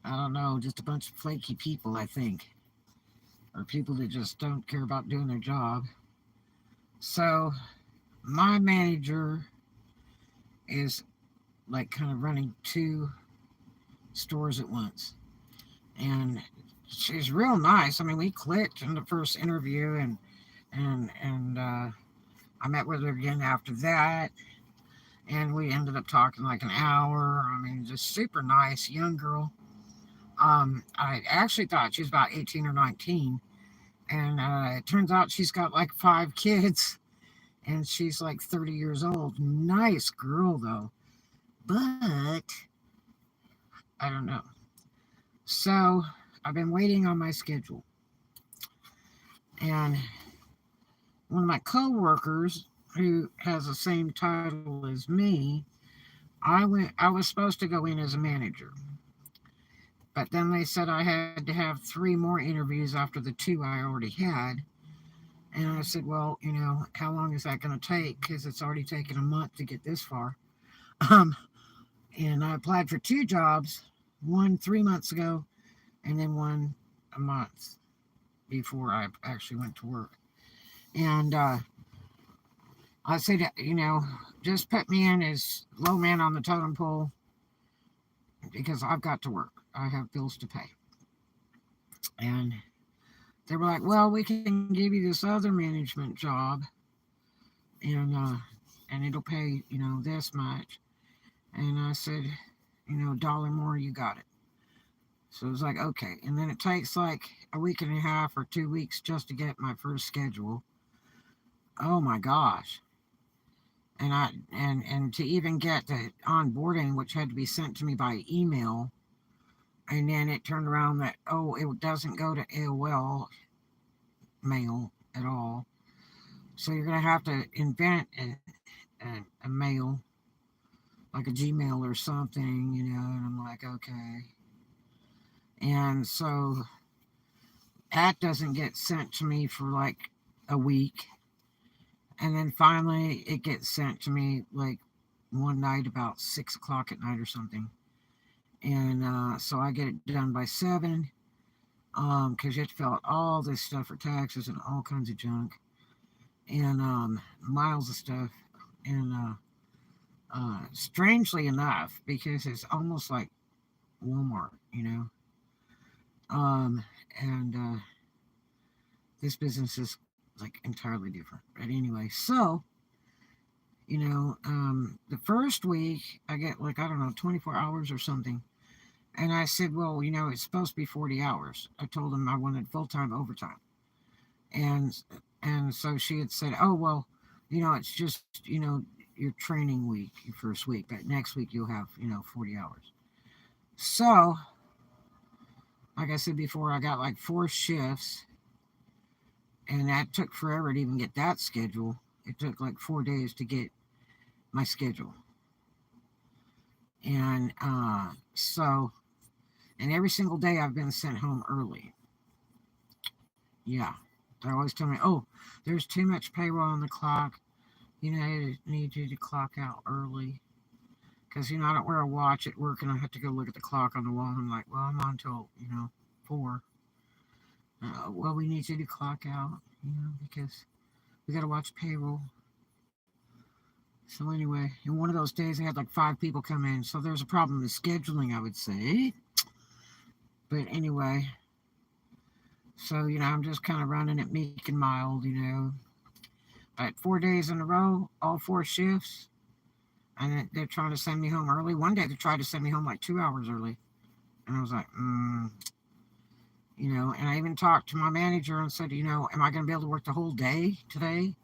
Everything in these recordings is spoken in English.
I don't know, just a bunch of flaky people, I think, or people that just don't care about doing their job. So my manager is like kind of running two stores at once, and she's real nice. I mean, we clicked in the first interview, and I met with her again after that, and we ended up talking like an hour. I mean, just super nice young girl. I actually thought she was about 18 or 19, and it turns out she's got like five kids, and she's like 30 years old. Nice girl though, but I don't know. So I've been waiting on my schedule, and one of my coworkers who has the same title as me, I was supposed to go in as a manager, but then they said I had to have three more interviews after the two I already had. And I said, well, how long is that going to take? Because it's already taken a month to get this far. Um, and I applied for two jobs, one 3 months ago, and then one a month before I actually went to work. And I said, just put me in as low man on the totem pole because I've got to work. I have bills to pay. And they were like, well, we can give you this other management job, and it'll pay, this much. And I said, $1 more, you got it. So it was like, okay. And then it takes like a week and a half or 2 weeks just to get my first schedule. Oh my gosh. And to even get the onboarding, which had to be sent to me by email, and then it turned around that, oh, it doesn't go to AOL mail at all. So you're gonna have to invent a mail, like a Gmail or something, And I'm like, okay. And so that doesn't get sent to me for like a week, and then finally it gets sent to me like one night about 6 o'clock at night or something. And so I get it done by 7, because you have to fill out all this stuff for taxes and all kinds of junk, and miles of stuff. And strangely enough, because it's almost like Walmart, um, and this business is like entirely different. But anyway, so the first week I get like, I don't know, 24 hours or something. And I said, well, it's supposed to be 40 hours. I told him I wanted full time overtime. And so she had said, oh, well, it's just, your training week, your first week, but next week you'll have, 40 hours. So, like I said before, I got like 4 shifts, and that took forever to even get that schedule. It took like 4 days to get my schedule. And and every single day I've been sent home early. Yeah. They always tell me, oh, there's too much payroll on the clock. I need you to clock out early. Because, I don't wear a watch at work, and I have to go look at the clock on the wall. And I'm like, well, I'm on till, 4. Well, we need you to clock out, because we got to watch payroll. So anyway, in one of those days, I had like 5 people come in. So there's a problem with scheduling, I would say. But anyway, so, I'm just kind of running it meek and mild. But 4 days in a row, all 4 shifts, and they're trying to send me home early. One day they tried to send me home like 2 hours early. And I was like, and I even talked to my manager and said, am I going to be able to work the whole day today?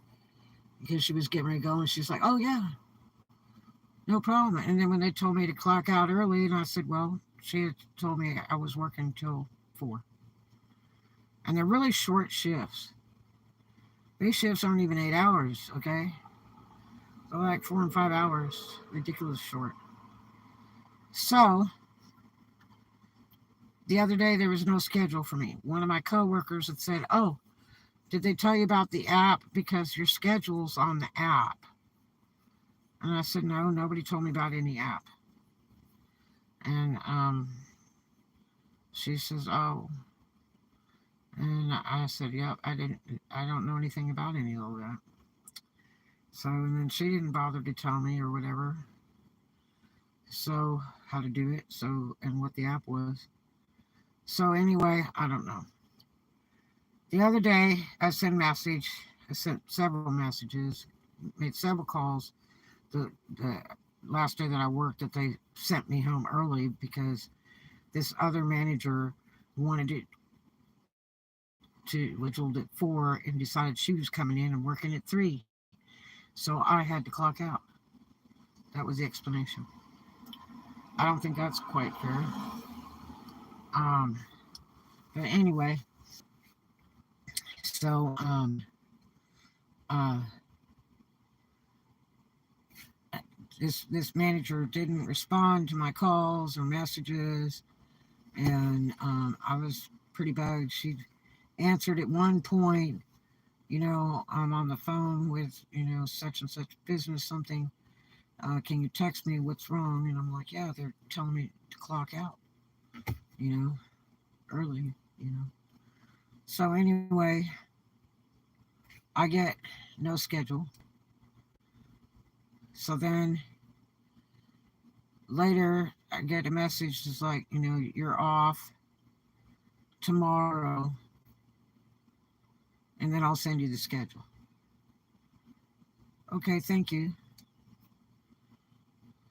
Because she was getting ready to go, and she's like, oh, yeah, no problem. And then when they told me to clock out early, and I said, well, she had told me I was working till 4. And they're really short shifts. These shifts aren't even 8 hours, okay? They're like 4 and 5 hours. Ridiculous short. So, the other day there was no schedule for me. One of my coworkers had said, oh, did they tell you about the app? Because your schedule's on the app. And I said, no, nobody told me about any app. And She says, "Oh," and I said, "Yep, I don't know anything about any of that." So, and then she didn't bother to tell me or whatever. So, how to do it. So, and what the app was. So, anyway, I don't know. The other day, I sent a message. I sent several messages, made several calls. The last day that I worked, that they sent me home early because this other manager wanted it to scheduled at 4 and decided she was coming in and working at 3. So I had to clock out. That was the explanation. I don't think that's quite fair. Um, but anyway, so uh, this manager didn't respond to my calls or messages, and I was pretty bugged. She answered at one point, I'm on the phone with, such and such business, something. Can you text me what's wrong? And I'm like, yeah, they're telling me to clock out, you know, early, you know. So anyway, I get no schedule. So then later I get a message that's like, you're off tomorrow, and then I'll send you the schedule. Okay, thank you.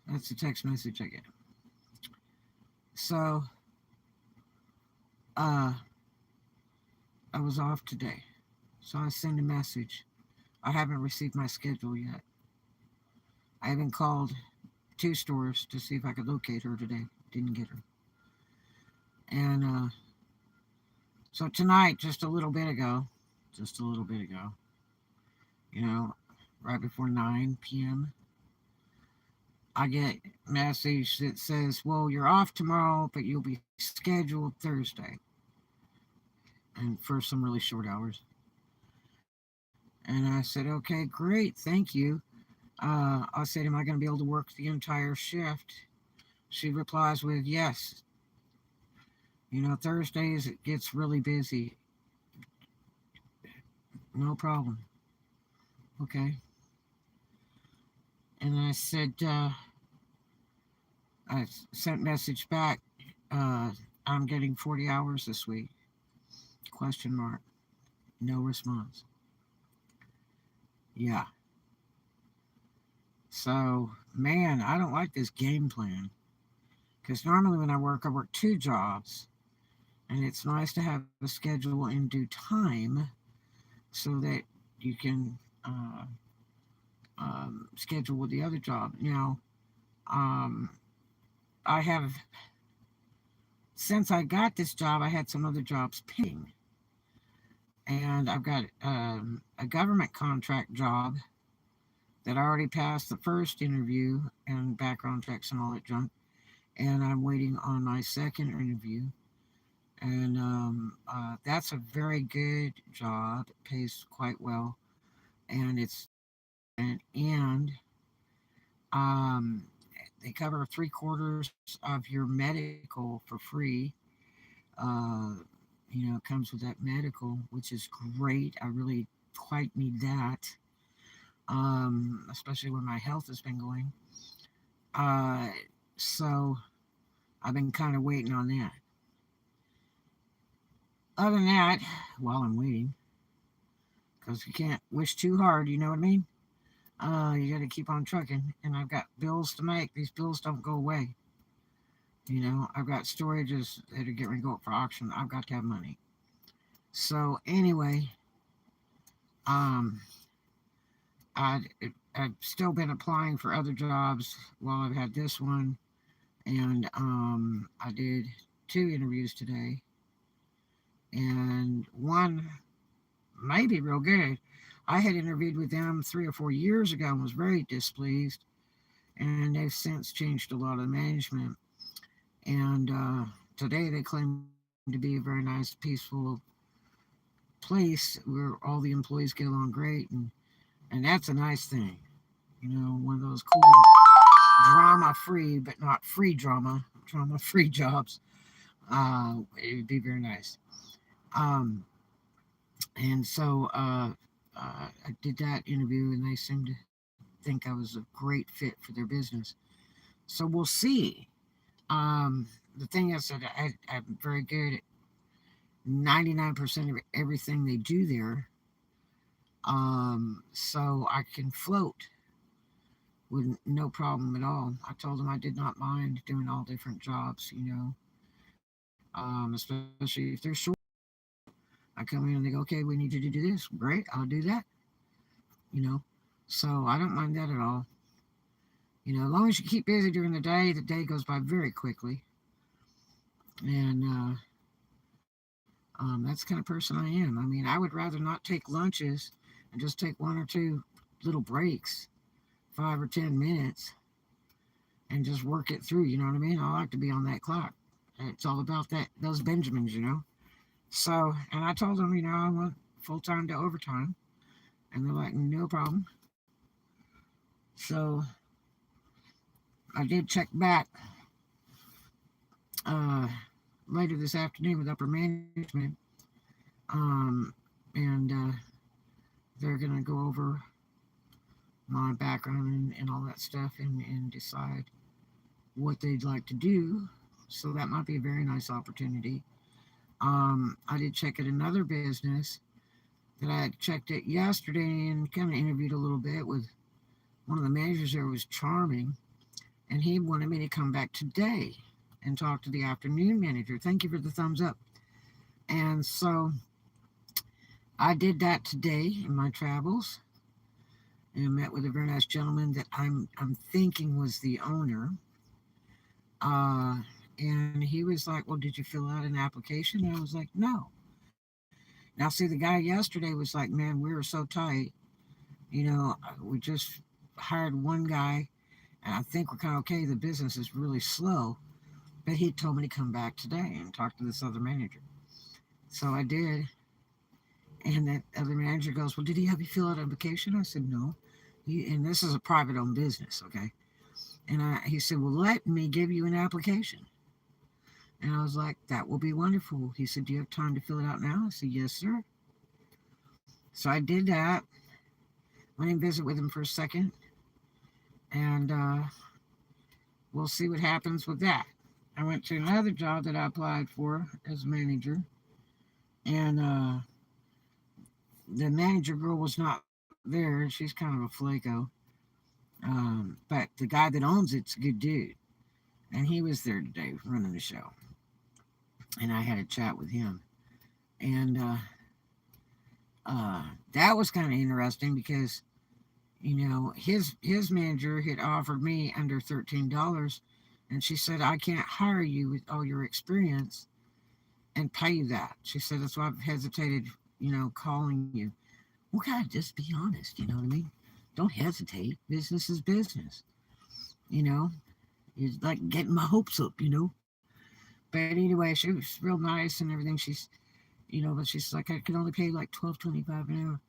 That's the text message I get. So I was off today. So I send a message. I haven't received my schedule yet. I haven't called 2 stores to see if I could locate her today. Didn't get her. And so tonight, just a little bit ago, you know, right before 9 p.m., I get a message that says, well, you're off tomorrow, but you'll be scheduled Thursday. And for some really short hours. And I said, okay, great, thank you. I said, am I going to be able to work the entire shift? She replies with, yes. Thursdays it gets really busy. No problem. Okay. And I said, I sent message back, I'm getting 40 hours this week. Question mark. No response. Yeah. So, man, I don't like this game plan. Because normally when I work 2 jobs. And it's nice to have a schedule in due time so that you can schedule with the other job. Now, I have, since I got this job, I had some other jobs pending. And I've got a government contract job that I already passed the first interview and background checks and all that junk. And I'm waiting on my second interview. And that's a very good job. It pays quite well. And and they cover 3/4 of your medical for free. It comes with that medical, which is great. I really quite need that, especially when my health has been going. So I've been kind of waiting on that. Other than that, while I'm waiting, because you can't wish too hard, you know what I mean? You got to keep on trucking, and I've got bills to make. These bills don't go away. I've got storages that are getting ready to go up for auction. I've got to have money. So anyway, I've still been applying for other jobs while I've had this one, and I did 2 interviews today, and one might be real good. I had interviewed with them 3 or 4 years ago and was very displeased, and they've since changed a lot of the management. And today they claim to be a very nice, peaceful place where all the employees get along great, and that's a nice thing. One of those cool drama-free, but not free drama-free jobs. It would be very nice. Um, and so I did that interview, and they seemed to think I was a great fit for their business. So we'll see. The thing is that I'm very good at 99% of everything they do there. So I can float with no problem at all. I told them I did not mind doing all different jobs, especially if they're short. I come in and they go, okay, we need you to do this. Great, I'll do that, you know. So I don't mind that at all. As long as you keep busy during the day goes by very quickly. And that's the kind of person I am. I mean, I would rather not take lunches and just take one or two little breaks, 5 or 10 minutes, and just work it through. You know what I mean? I like to be on that clock. It's all about those Benjamins. So, and I told them, I want full time to overtime, and they're like, no problem. So I did check back uh, later this afternoon with upper management, um, and they're gonna go over my background and all that stuff and decide what they'd like to do. So that might be a very nice opportunity. I did check at another business that I had checked it yesterday and kind of interviewed a little bit with one of the managers there. Was charming, and he wanted me to come back today and talk to the afternoon manager. Thank you for the thumbs up. And so I did that today in my travels and met with a very nice gentleman that I'm thinking was the owner. Uh, and he was like, "Well, did you fill out an application?" And I was like, "No." Now, see, the guy yesterday was like, "Man, we were so tight. We just hired one guy, and I think we're kind of okay. The business is really slow." But he told me to come back today and talk to this other manager. So I did. And that other manager goes, "Well, did he have you fill out an application?" I said, "No." And this is a private owned business, okay? And he said, "Well, let me give you an application." And I was like, "That will be wonderful." He said, "Do you have time to fill it out now?" I said, "Yes, sir." So I did that. Went and visit with him for a second. And we'll see what happens with that. I went to another job that I applied for as manager. And the manager girl was not there. She's kind of a flaco. But the guy that owns it's a good dude. And he was there today running the show. And I had a chat with him. And that was kind of interesting because, his manager had offered me under $13. And she said, "I can't hire you with all your experience and pay you that." She said, "That's why I've hesitated, calling you." Well, God, just be honest, you know what I mean? Don't hesitate. Business is business, you know? It's like getting my hopes up. But anyway, she was real nice and everything. But she's like, "I could only pay like 12.25 an hour."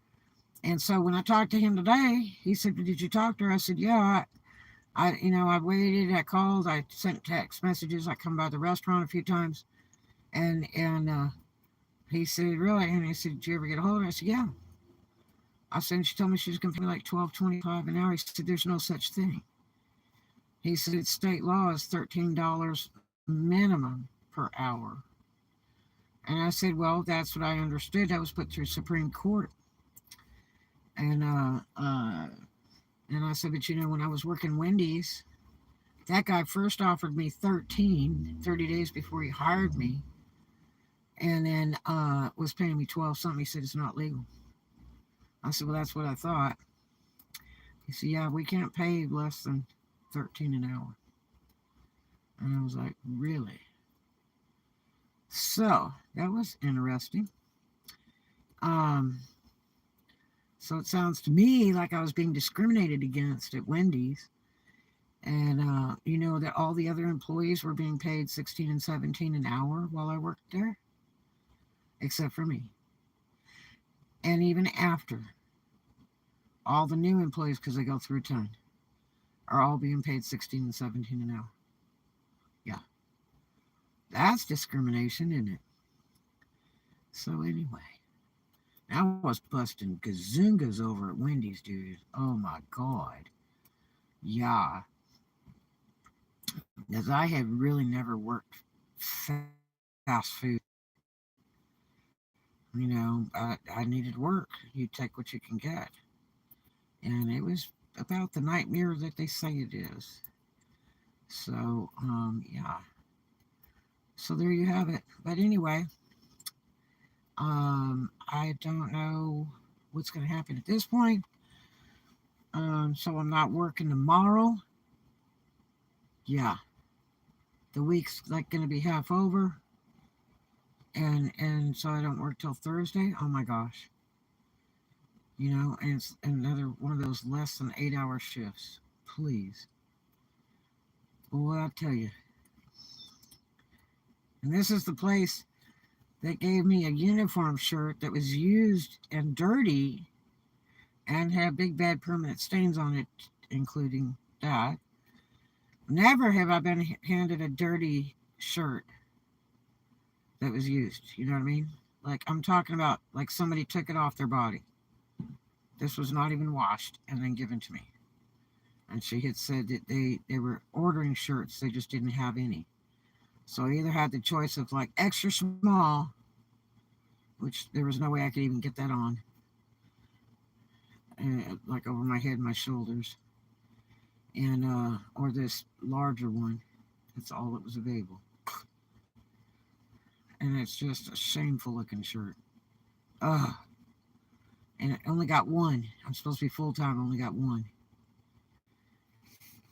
And so when I talked to him today, he said, "Did you talk to her?" I said, "Yeah, I waited, I called, I sent text messages, I come by the restaurant a few times." And he said, "Really?" And he said, "Did you ever get a hold of her?" I said, "Yeah." I said, "She told me she was going to pay me like 12.25 an hour." He said, "There's no such thing." He said, "It's state law is $13 minimum per hour." And I said, "Well, that's what I understood. That was put through Supreme Court." And and I said, "But when I was working Wendy's, that guy first offered me 30 days before he hired me, and then was paying me 12 something." He said, "It's not legal." I said, "Well, that's what I thought." He said, "Yeah, we can't pay less than 13 an hour." And I was like, "Really?" So that was interesting. Um, so it sounds to me like I was being discriminated against at Wendy's, and that all the other employees were being paid 16 and 17 an hour while I worked there, except for me. And even after, all the new employees, because they go through a ton, are all being paid 16 and 17 an hour. Yeah. That's discrimination, isn't it? So anyway, I was busting gazungas over at Wendy's, dude. Oh my god. Yeah, because I had really never worked fast food. I needed work. You take what you can get. And it was about the nightmare that they say it is. So, yeah. So there you have it. But anyway, I don't know what's going to happen at this point. So I'm not working tomorrow. Yeah, the week's like going to be half over, and so I don't work till Thursday. Oh my gosh, and it's another one of those less than 8 hour shifts. Please, boy, I tell you. And this is the place that gave me a uniform shirt that was used and dirty and had big bad permanent stains on it, including that. Never have I been handed a dirty shirt that was used. You know what I mean? Like I'm talking about like somebody took it off their body. This was not even washed and then given to me. And she had said that they were ordering shirts, they just didn't have any. So I either had the choice of like extra small, which there was no way I could even get that on, like over my head and my shoulders, and or this larger one. That's all that was available, and it's just a shameful looking shirt. Ugh. And I only got one. I'm supposed to be full time. Only got one.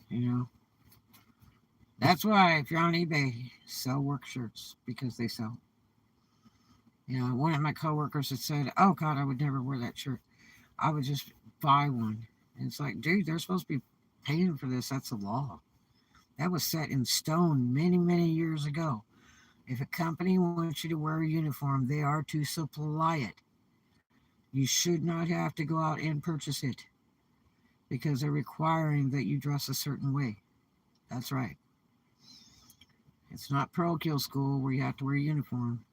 You know. That's why if you're on eBay, sell work shirts because they sell. One of my coworkers had said, "Oh God, I would never wear that shirt. I would just buy one." And it's like, dude, they're supposed to be paying for this. That's the law. That was set in stone many, many years ago. If a company wants you to wear a uniform, they are to supply it. You should not have to go out and purchase it because they're requiring that you dress a certain way. That's right. It's not parochial school where you have to wear a uniform.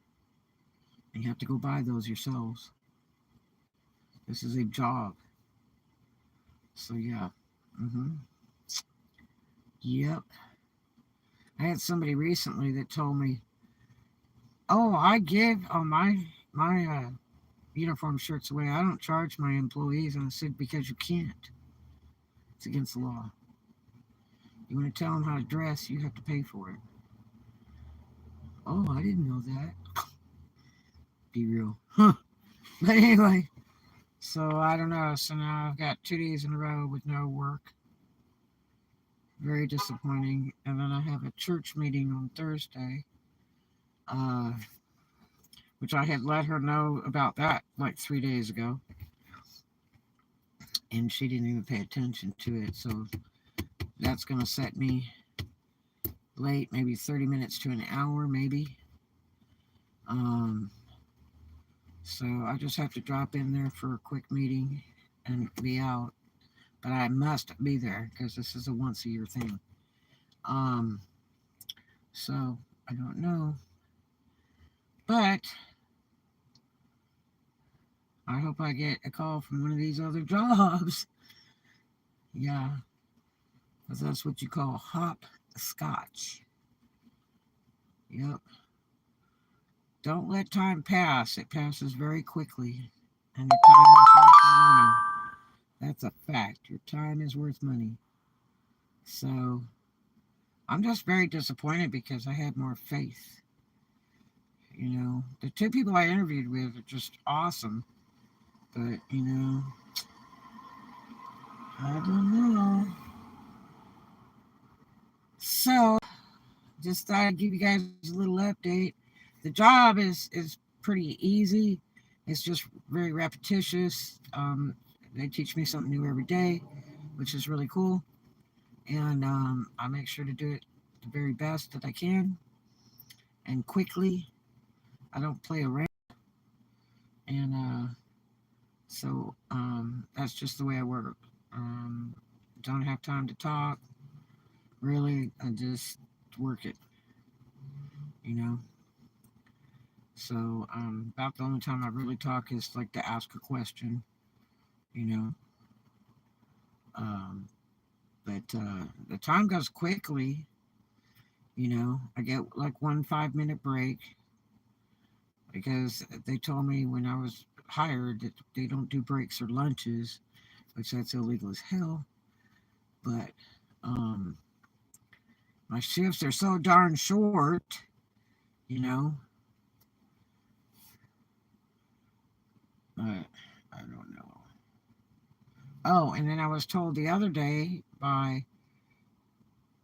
You have to go buy those yourselves. This is a job. So yeah. Mm-hmm. Yep. I had somebody recently that told me, "Oh, I give my uniform shirts away. I don't charge my employees." And I said, "Because you can't. It's against the law. You want to tell them how to dress, you have to pay for it." Oh, I didn't know that. Be real. Huh. But anyway, so I don't know. So now I've got 2 days in a row with no work. Very disappointing. And then I have a church meeting on Thursday, uh, which I had let her know about that like 3 days ago. And she didn't even pay attention to it. So that's going to set me late, maybe 30 minutes to an hour, maybe. Um, so I just have to drop in there for a quick meeting and be out. But I must be there because this is a once a year thing. Um, so I don't know. But I hope I get a call from one of these other jobs. Yeah, because that's what you call hopscotch. Yep. Don't let time pass. It passes very quickly. And your time is worth money. That's a fact. Your time is worth money. So I'm just very disappointed because I had more faith. The two people I interviewed with are just awesome. But, I don't know. So just thought I'd give you guys a little update. The job is pretty easy. It's just very repetitious. They teach me something new every day, which is really cool. And I make sure to do it the very best that I can and quickly. I don't play around. And so that's just the way I work. Um, don't have time to talk. Really, I just work it. you know. So about the only time I really talk is like to ask a question, you know. Um, but the time goes quickly, you know. I get like 1 5 minute break because they told me when I was hired that they don't do breaks or lunches, which that's illegal as hell. But um, my shifts are so darn short, you know. But I don't know. Oh, and then I was told the other day by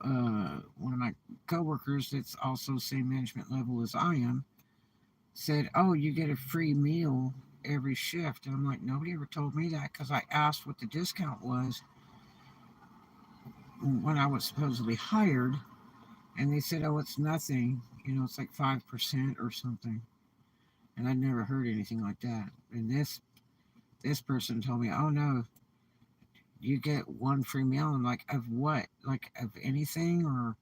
one of my coworkers that's also same management level as I am, said, "Oh, you get a free meal every shift." And I'm like, nobody ever told me that because I asked what the discount was when I was supposedly hired, and they said, "Oh, it's nothing. You know, it's like 5% or something." And I'd never heard anything like that. And this person told me, "Oh no, you get one free meal." I'm like, "Of what? Like of anything or?"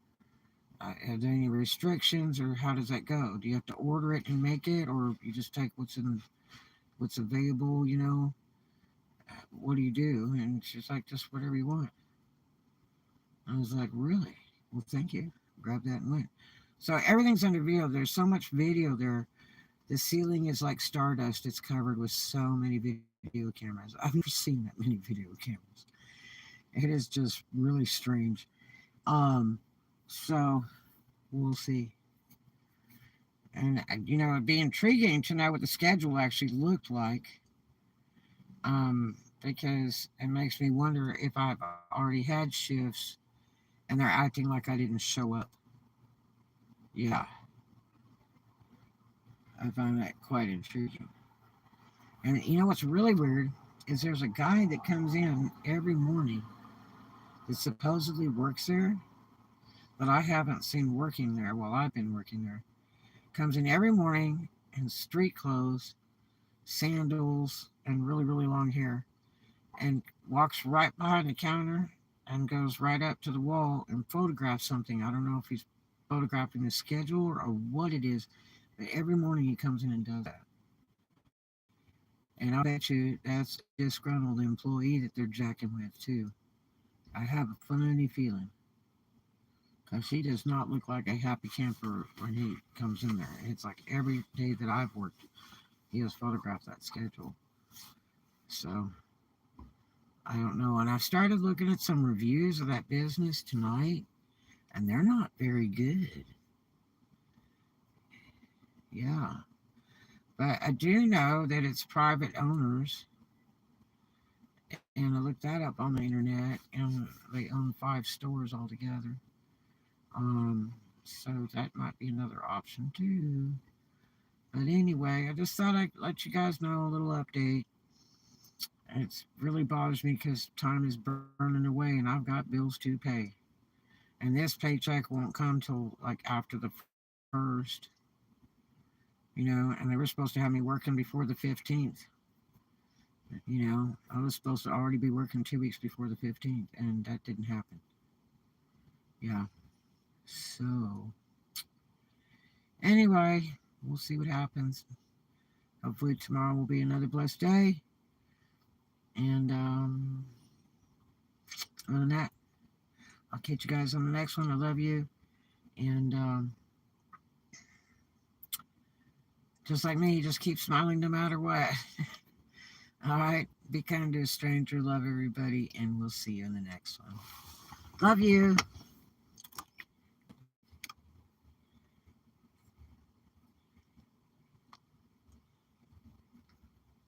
Are there any restrictions, or how does that go? Do you have to order it and make it, or you just take what's available? You know, what do you do? And she's like, just whatever you want. I was like, really? Well, thank you. Grab that and went. So everything's under video. There's so much video there. The ceiling is like stardust. It's covered with so many video cameras. I've never seen that many video cameras. It is just really strange. Um, so we'll see. And you know, it'd be intriguing to know what the schedule actually looked like, because it makes me wonder if I've already had shifts and they're acting like I didn't show up. Yeah, I find that quite intriguing. And you know what's really weird is there's a guy that comes in every morning that supposedly works there, but I haven't seen working there while I've been working there. Comes in every morning in street clothes, sandals, and really, really long hair, and walks right behind the counter and goes right up to the wall and photographs something. I don't know if he's photographing the schedule or what it is, but every morning he comes in and does that. And I'll bet you that's a disgruntled employee that they're jacking with too. I have a funny feeling because he does not look like a happy camper when he comes in there. It's like every day that I've worked, he has photographed that schedule. So I don't know. And I started looking at some reviews of that business tonight, and they're not very good. Yeah. But I do know that it's private owners, and I looked that up on the internet, and they own 5 stores altogether. So that might be another option too. But anyway, I just thought I'd let you guys know a little update. It really bothers me because time is burning away, and I've got bills to pay. And this paycheck won't come till like after the 1st, you know, and they were supposed to have me working before the 15th. You know, I was supposed to already be working 2 weeks before the 15th, and that didn't happen. Yeah. So, anyway, we'll see what happens. Hopefully, tomorrow will be another blessed day. And other than that, I'll catch you guys on the next one. I love you. And just like me, just keep smiling no matter what. All right. Be kind to a stranger. Love everybody. And we'll see you in the next one. Love you.